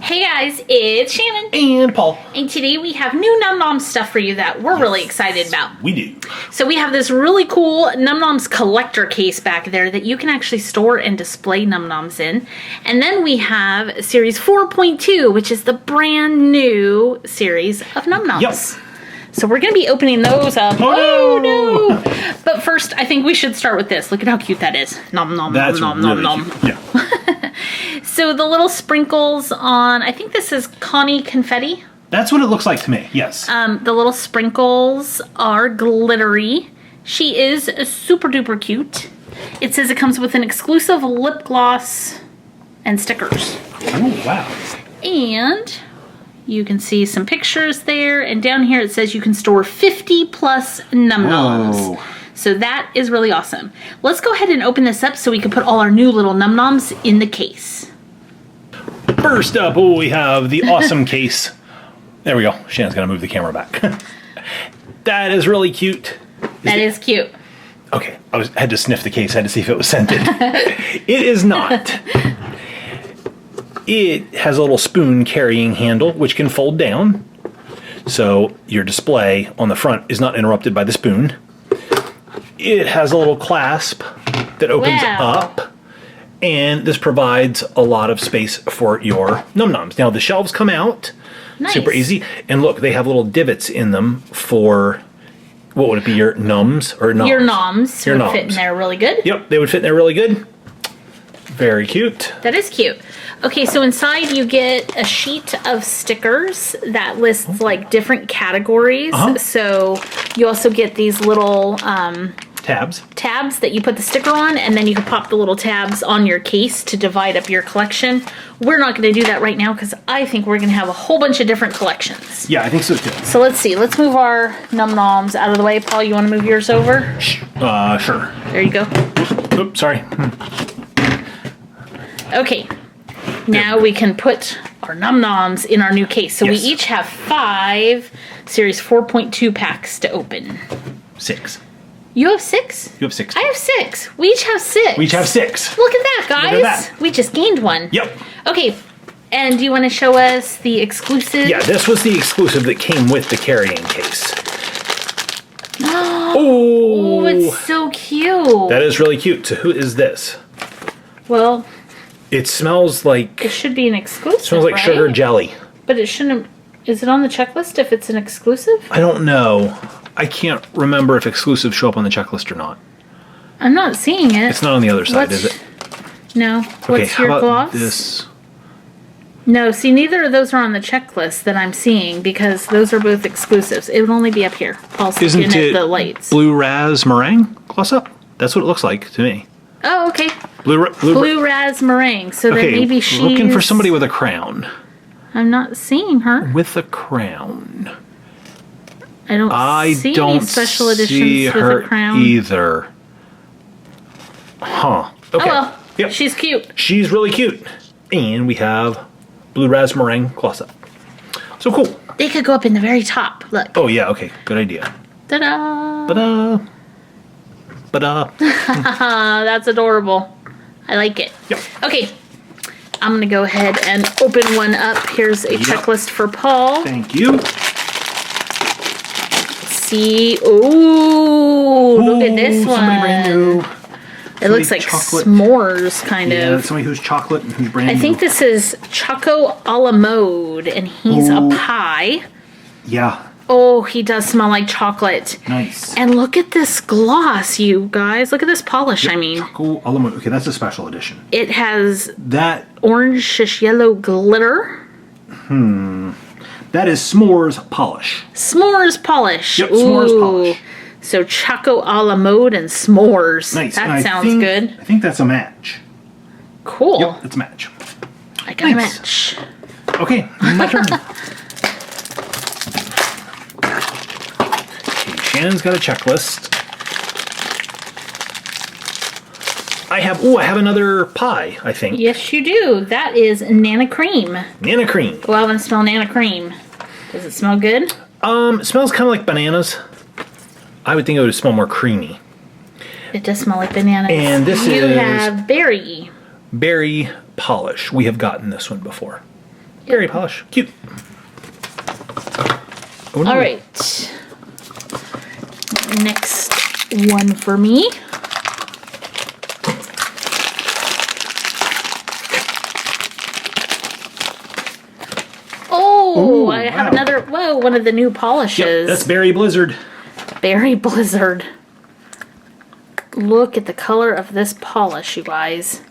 Hey guys, it's Shannon. And Paul. And today we have new Num Noms stuff for you that we're really excited about. We do. So we have this really cool Num Noms Collector Case back there that you can actually store and display Num Noms in. And then we have Series 4.2, which is the brand new series of Num Noms. Yep. So we're going to be opening those up. Oh, no! But first, I think we should start with this. Look at how cute that is. Nom nom That's nom really nom nom. cute. Yeah. So the little sprinkles on, I think this is Cottony confetti. That's what it looks like to me, yes. The little sprinkles are glittery. She is super duper cute. It says it comes with an exclusive lip gloss and stickers. Oh, wow. And you can see some pictures there. And down here it says you can store 50 plus Num Noms. Whoa. So that is really awesome. Let's go ahead and open this up so we can put all our new little Num Noms in the case. First up, we have the awesome case. There we go. Shannon's going to move the camera back. That is really cute. That is cute. Okay, I had to sniff the case. I had to see if it was scented. It is not. It has a little spoon carrying handle, which can fold down. So your display on the front is not interrupted by the spoon. It has a little clasp that opens up. And this provides a lot of space for your Num Noms. Now the shelves come out. Nice. Super easy. And look, they have little divots in them for, what would it be, your Nums or Noms? Your Noms Your would Noms. fit in there really good. Yep, they would fit in there really good. Very cute. That is cute. Okay, so inside you get a sheet of stickers that lists like different categories. So you also get these little tabs that you put the sticker on, and then you can pop the little tabs on your case to divide up your collection. We're not going to do that right now because I think we're going to have a whole bunch of different collections. Yeah, I think so too. So let's see. Let's move our Num Noms out of the way. Paul, you want to move yours over? Sure. There you go. Oops, sorry. Okay. Now we can put our Num Noms in our new case. So we each have 5 Series 4.2 packs to open. 6. You have 6? You have 6. I have 6. We each have 6. We each have 6. Look at that, guys. Look at that. We just gained one. Yep. Okay. And do you want to show us the exclusive? Yeah, this was the exclusive that came with the carrying case. Oh, it's so cute. That is really cute. So who is this? Well, it smells like... it should be an exclusive, smells like sugar jelly. But it shouldn't... Is it on the checklist if it's an exclusive? I don't know. I can't remember if exclusives show up on the checklist or not. I'm not seeing it. It's not on the other side, is it? No. Okay, What's how your about gloss? this? No, see, neither of those are on the checklist that I'm seeing because those are both exclusives. It would only be up here. Paul's Isn't looking it at the lights. Blue Raz Meringue gloss up? That's what it looks like to me. Oh, okay. Blue Raz Meringue. So then maybe she's... looking for somebody with a crown. I'm not seeing her. With a crown. I don't see any special editions with a crown either. Huh. Okay. Oh well. Yep. She's cute. She's really cute. And we have Blue Raz Meringue gloss up. So cool. They could go up in the very top. Look. Oh yeah, okay. Good idea. Ta-da! Ba-da. Ba-da. That's adorable. I like it. Yep. Okay. I'm going to go ahead and open one up. Here's a checklist for Paul. Thank you. See. Ooh, look at this one. Somebody brand new. It looks like chocolate. S'mores, kind of. Somebody who's chocolate and who's brand new. I think this is Choco a la mode, and he's a pie. Yeah. Oh, he does smell like chocolate. Nice. And look at this gloss, you guys. Look at this polish, I mean. Choco a la mode. Okay, that's a special edition. It has that orange-ish yellow glitter. That is s'mores polish. S'mores polish. Yep, s'mores polish. So Choco a la mode and s'mores. Nice. That and sounds good. I think that's a match. Cool. Yep, it's a match. I got a match. Okay, my turn. Okay, Shannon's got a checklist. I have another pie, I think. Yes, you do. That is Nana Cream. Nana Cream. Go out and smell Nana Cream. Does it smell good? It smells kind of like bananas. I would think it would smell more creamy. It does smell like bananas. And this you is... have berry. Berry polish. We have gotten this one before. Berry polish. Cute. Oh, no. All right. Next one for me. Oh, Ooh, I have wow. another, whoa, one of the new polishes. Yep, that's Berry Blizzard. Berry Blizzard. Look at the color of this polish, you guys.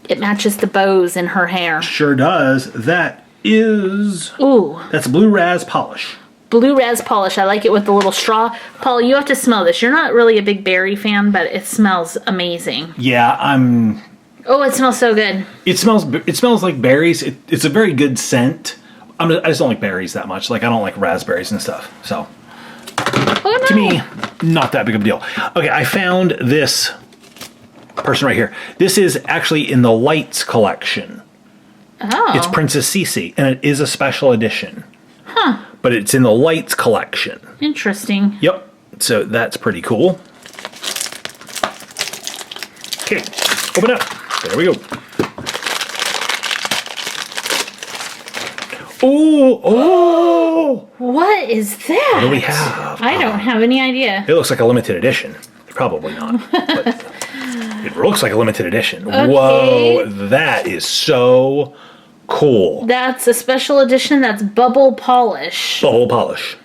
It matches the bows in her hair. Sure does. That is... Ooh. That's Blue Raz polish. Blue Raz polish. I like it with the little straw. Paul, you have to smell this. You're not really a big berry fan, but it smells amazing. Yeah, I'm... Oh, it smells so good. It smells like berries. It's a very good scent. I just don't like berries that much. Like, I don't like raspberries and stuff. So, Oh, no. to me, not that big of a deal. Okay, I found this person right here. This is actually in the Lights collection. Oh. It's Princess Cece, and it is a special edition. Huh. But it's in the Lights collection. Interesting. Yep. So that's pretty cool. Okay, open up. There we go. Oh, oh! What is that? What do we have? I don't have any idea. It looks like a limited edition. Probably not. But it looks like a limited edition. Okay. Whoa, that is so cool. That's a special edition. That's bubble polish. Bubble polish.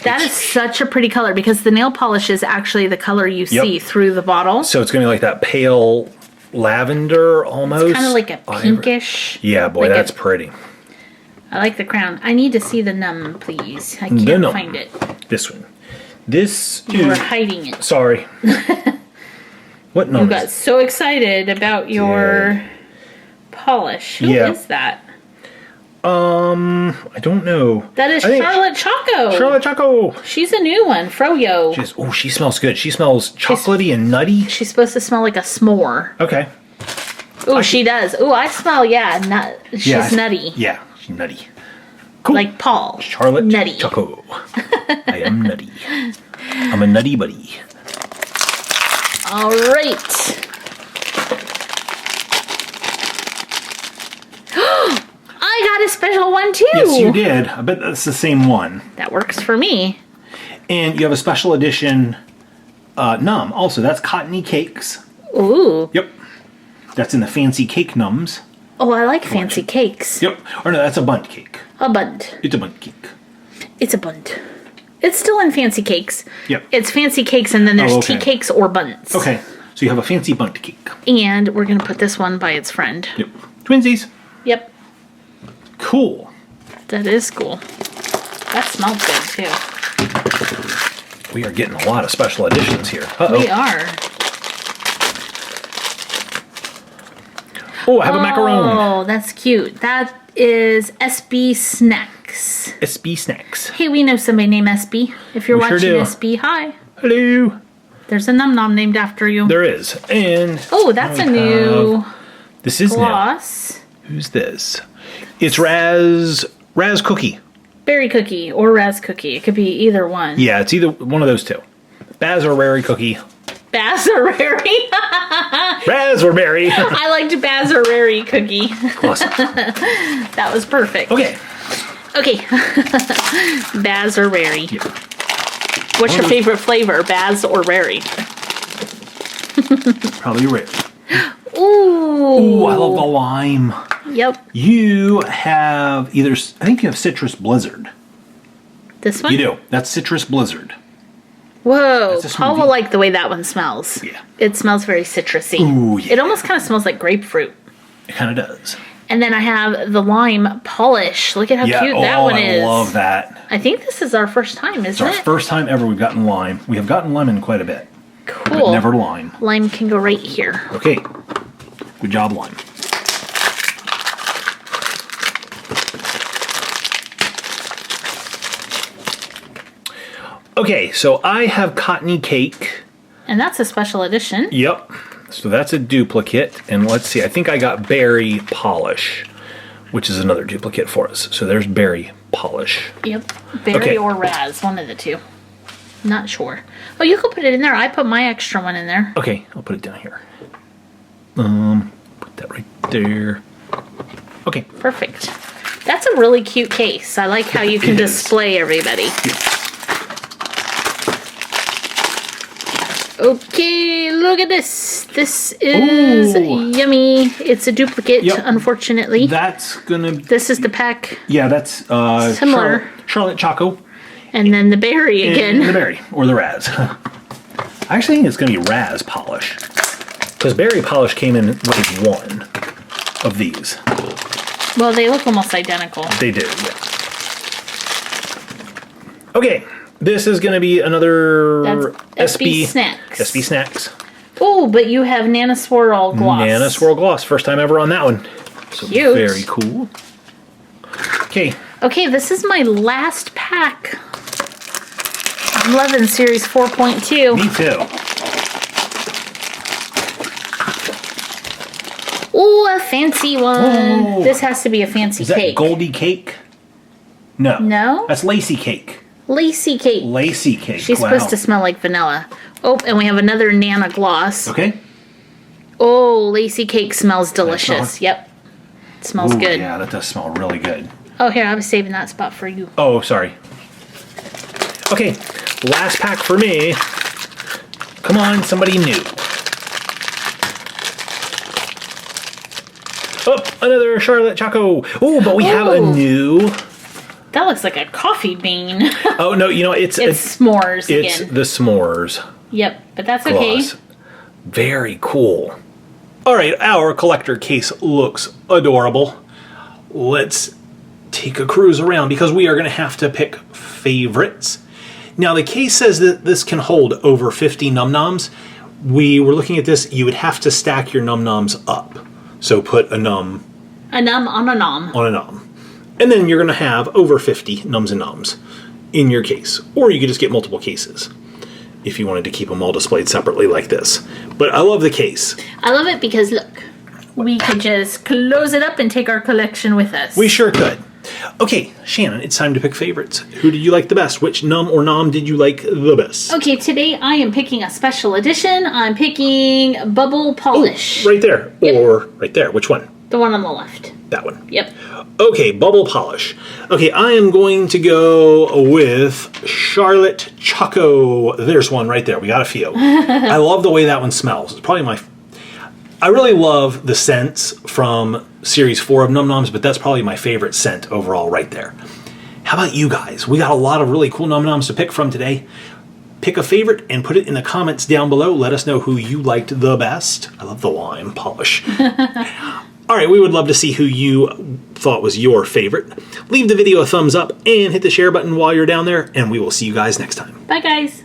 That is such a pretty color because the nail polish is actually the color you see through the bottle. So it's going to be like that pale lavender almost. Kind of like a pinkish. Yeah, boy, like that's pretty. I like the crown. I need to see the num, please. I can't Num. find it. This one. This You were is... hiding it. Sorry. What number? You got so excited about your polish. Who is that? I don't know. That is Charlotte Choco. Charlotte Choco. She's a new one. Froyo. Oh, she smells good. She smells chocolatey and nutty. She's supposed to smell like a s'more. Okay. Ooh, she does. Ooh, I smell, nut. She's nutty. Yeah, she's nutty. Cool. Like Paul. Charlotte Nutty. Choco. I am nutty. I'm a nutty buddy. All right. I got a special one too. Yes, you did. I bet that's the same one. That works for me. And you have a special edition Num. Also, that's Cottony Cakes. Ooh. Yep. That's in the Fancy Cake Nums. Oh, I like fancy cakes. Yep. Or no, that's a bunt cake. A bunt. It's a bunt cake. It's a bunt. It's still in fancy cakes. Yep. It's fancy cakes and then there's okay. tea cakes or bunts. Okay. So you have a fancy bunt cake. And we're going to put this one by its friend. Yep. Twinsies. Yep. Cool. That is cool. That smells good too. We are getting a lot of special editions here. Uh-oh. We are. Oh, I have a macaron. Oh, that's cute. That is SB Snacks. SB Snacks. Hey, we know somebody named SB. If you're We sure watching do. SB, hi. Hello. There's a Num Nom named after you. There is. And Oh, that's a new this is gloss. new. Who's this? It's Raz Cookie. Berry cookie or Raz cookie. It could be either one. Yeah, it's either one of those two. Baz or Berry Cookie. Bazzarary. Raz or Berry. I liked Bazzarary cookie. Awesome. That was perfect. Okay. Okay. Bazzarary. Yeah. What's your favorite flavor, Baz or Rary? Probably red. Ooh. Ooh, I love the lime. Yep. You have either, I think you have Citrus Blizzard. This one? You do. That's Citrus Blizzard. Whoa. That's a Paul will smoothie. like the way that one smells. Yeah. It smells very citrusy. Ooh, yeah. It almost kind of smells like grapefruit. It kind of does. And then I have the lime polish. Look at how cute that one is. I love that. I think this is our first time, It's isn't our it? first time ever we've gotten lime. We have gotten lemon quite a bit, Cool. but never lime. Lime can go right here. Okay. Good job, lime. Okay, so I have Cottony Cake. And that's a special edition. Yep. So that's a duplicate. And let's see, I think I got berry polish, which is another duplicate for us. So there's berry polish. Yep. Berry Okay. or Raz, one of the two. Not sure. Oh, you can put it in there. I put my extra one in there. Okay, I'll put it down here. Put that right there. Okay. Perfect. That's a really cute case. I like how you can display everybody. Okay, look at this. This is yummy. It's a duplicate, unfortunately. That's gonna... This is the pack. Yeah, that's similar. Charlotte Choco. And then the berry again. And the berry, or the Raz. I actually think it's gonna be Raz polish. Because berry polish came in wave 1 of these. Well, they look almost identical. They do, yeah. Okay, this is going to be another SB Snacks. SB Snacks. Oh, but you have Nana Swirl Gloss. Nana Swirl Gloss. First time ever on that one. So cute. Very cool. Okay. Okay, this is my last pack. I'm loving Series 4.2. Me too. Ooh, a fancy one. Whoa. This has to be a fancy Is that cake. Goldie Cake? No. No? That's Lacy Cake. Lacy Cake. Lacy Cake. She's supposed to smell like vanilla. Oh, and we have another Nana Gloss. Okay. Oh, Lacy Cake smells delicious. Yep. It smells good. Yeah, that does smell really good. Oh, here, I was saving that spot for you. Oh, sorry. Okay, last pack for me. Come on, somebody new. Oh, another Charlotte Choco. Oh, but we have a new... That looks like a coffee bean. Oh, no, you know, it's s'mores again. It's the s'mores. Yep, but that's gloss. okay. Very cool. All right, our collector case looks adorable. Let's take a cruise around because we are going to have to pick favorites. Now, the case says that this can hold over 50 Num Noms. We were looking at this. You would have to stack your Num Noms up. So put a num... A num on a nom. On a num. And then you're going to have over 50 Nums and Noms in your case. Or you could just get multiple cases if you wanted to keep them all displayed separately like this. But I love the case. I love it because, look, we could just close it up and take our collection with us. We sure could. Okay, Shannon, it's time to pick favorites. Who did you like the best? Which Num or Nom did you like the best? Okay, today I am picking a special edition. I'm picking Bubble Polish. Oh, right there. Yep. Or right there. Which one? The one on the left. That one. Yep. Okay, Bubble Polish. Okay, I am going to go with Charlotte Choco. There's one right there. We got a few. I love the way that one smells. It's probably my... I really love the scents from Series 4 of Num Noms, but that's probably my favorite scent overall right there. How about you guys? We got a lot of really cool Num Noms to pick from today. Pick a favorite and put it in the comments down below. Let us know who you liked the best. I love the lime polish. All right, we would love to see who you thought was your favorite. Leave the video a thumbs up and hit the share button while you're down there, and we will see you guys next time. Bye, guys.